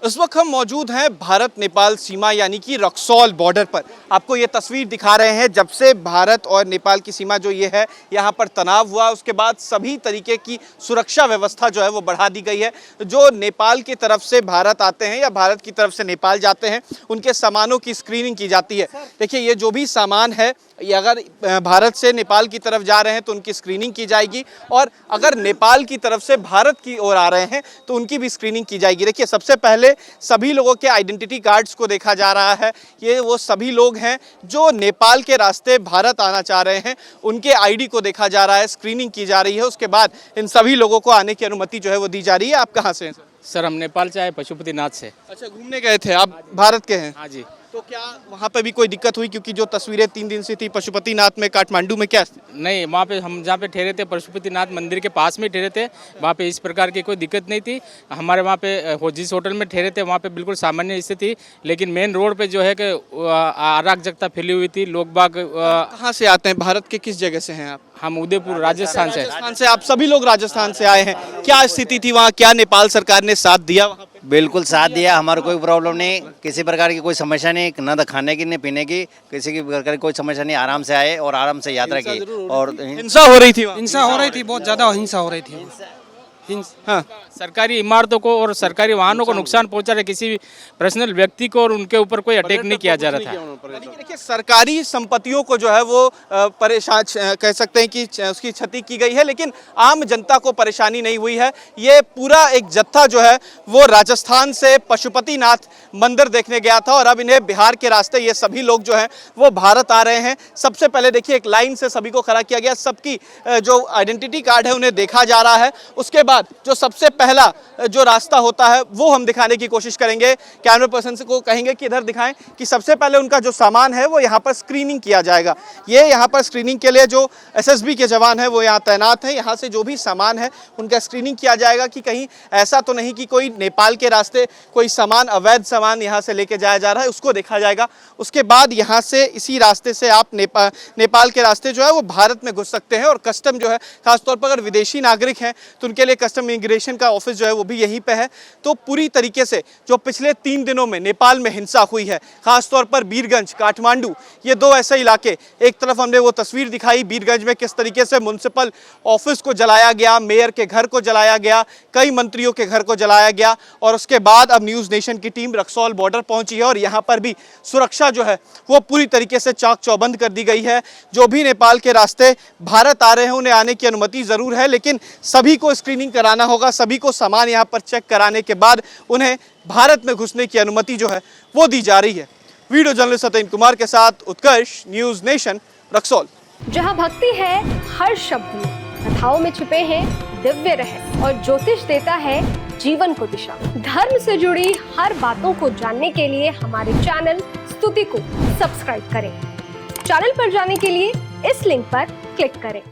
इस वक्त हम मौजूद हैं भारत नेपाल सीमा यानी कि रक्सौल बॉर्डर पर। आपको ये तस्वीर दिखा रहे हैं जब से भारत और नेपाल की सीमा जो ये है यहाँ पर तनाव हुआ, उसके बाद सभी तरीके की सुरक्षा व्यवस्था जो है वो बढ़ा दी गई है। जो नेपाल की तरफ से भारत आते हैं या भारत की तरफ से नेपाल जाते हैं उनके सामानों की स्क्रीनिंग की जाती है। देखिए ये जो भी सामान है ये अगर भारत से नेपाल की तरफ जा रहे हैं तो उनकी स्क्रीनिंग की जाएगी, और अगर नेपाल की तरफ से भारत की ओर आ रहे हैं तो उनकी भी स्क्रीनिंग की जाएगी। देखिए सबसे पहले सभी लोगों के आइडेंटिटी कार्ड्स को देखा जा रहा है। ये वो सभी लोग हैं जो नेपाल के रास्ते भारत आना चाह रहे हैं, उनके आईडी को देखा जा रहा है, स्क्रीनिंग की जा रही है। उसके बाद इन सभी लोगों को आने की अनुमति जो है वो दी जा रही है। आप कहाँ से हैं सर? सर हम नेपाल से आए, पशुपतिनाथ से। अच्छा, घूमने गए थे आप? भारत के हैं? हाँ जी। तो क्या वहाँ पे भी कोई दिक्कत हुई? क्योंकि जो तस्वीरें 3 दिन से थी पशुपतिनाथ में, काठमांडू में, क्या? नहीं, वहाँ पे हम जहाँ पे ठहरे थे पशुपतिनाथ मंदिर के पास में ठहरे थे, वहाँ पे इस प्रकार की कोई दिक्कत नहीं थी। हमारे वहाँ पे जिस होटल में ठहरे थे वहाँ पे बिल्कुल सामान्य स्थिति थी, लेकिन मेन रोड पे जो है कि अराजकता फैली हुई थी। लोग बाग कहाँ से आते हैं? भारत के किस जगह से हैं आप? हम उदयपुर राजस्थान से। राजस्थान से? आप सभी लोग राजस्थान से आए हैं। क्या स्थिति थी वहाँ? क्या नेपाल सरकार ने साथ दिया वहाँ पे? बिल्कुल साथ दिया, हमारा कोई प्रॉब्लम नहीं, किसी प्रकार की कोई समस्या नहीं, न खाने की न पीने की, किसी की प्रकार की कोई समस्या नहीं। आराम से आए और आराम से यात्रा की। और हिंसा हो रही थी वहाँ? हिंसा हो रही थी, बहुत ज़्यादा हिंसा हो रही थी। हाँ, सरकारी इमारतों को और सरकारी वाहनों को नुकसान पहुंचा रहे, किसी भी पर्सनल व्यक्ति को और उनके ऊपर कोई अटैक नहीं किया जा रहा था। देखिए सरकारी संपत्तियों को जो है वो परेशान कह सकते हैं कि उसकी क्षति की गई है, लेकिन आम जनता को परेशानी नहीं हुई है। ये पूरा एक जत्था जो है वो राजस्थान से पशुपतिनाथ मंदिर देखने गया था और अब इन्हें बिहार के रास्ते ये सभी लोग जो हैं वो भारत आ रहे हैं। सबसे पहले देखिए एक लाइन से सभी को खड़ा किया गया, सबकी जो आइडेंटिटी कार्ड है उन्हें देखा जा रहा है। उसके बाद जो सबसे पहला जो रास्ता होता है वो हम दिखाने की कोशिश करेंगे। कैमरा पर्सन को कहेंगे कि इधर दिखाएं कि सबसे पहले उनका जो सामान है वो यहाँ पर स्क्रीनिंग किया जाएगा। ये यहाँ पर स्क्रीनिंग के लिए जो एसएसबी के जवान हैं वो यहाँ तैनात हैं। यहाँ से जो भी सामान है उनका स्क्रीनिंग किया जाएगा कि कहीं ऐसा तो नहीं कि कोई नेपाल के रास्ते कोई सामान, अवैध सामान यहाँ से लेके जाया जा रहा है, उसको देखा जाएगा। उसके बाद यहाँ से इसी रास्ते से आप नेपाल के रास्ते जो है वो भारत में घुस सकते हैं। और कस्टम जो है, खासतौर पर अगर विदेशी नागरिक हैं तो उनके लिए कस्टम इमिग्रेशन का ऑफिस जो है वो भी यहीं पे है। तो पूरी तरीके से जो पिछले 3 दिनों में नेपाल में हिंसा हुई है, खासतौर पर बीरगंज, काठमांडू, ये दो ऐसे इलाके, एक तरफ हमने वो तस्वीर दिखाई बीरगंज में किस तरीके से म्युनिसिपल ऑफिस को जलाया गया, मेयर के घर को जलाया गया, कई मंत्रियों के घर को जलाया गया। और उसके बाद अब न्यूज़ नेशन की टीम रक्सौल बॉर्डर पहुंची है और यहाँ पर भी सुरक्षा जो है वो पूरी तरीके से चाक चौबंद कर दी गई है। जो भी नेपाल के रास्ते भारत आ रहे हैं उन्हें आने की अनुमति ज़रूर है, लेकिन सभी को स्क्रीनिंग कराना होगा। सभी को सामान यहाँ पर चेक कराने के बाद उन्हें भारत में घुसने की अनुमति जो है वो दी जा रही है। वीडियो जर्नलिस्ट सत्येंद्र कुमार के साथ उत्कर्ष, न्यूज़ नेशन, रक्सौल। जहाँ भक्ति है हर शब्द में, कथाओं में छुपे हैं दिव्य रहस्य और ज्योतिष देता है जीवन को दिशा। धर्म से जुड़ी हर बातों को जानने के लिए हमारे चैनल स्तुति को सब्सक्राइब करें। चैनल पर जाने के लिए इस लिंक पर क्लिक करें।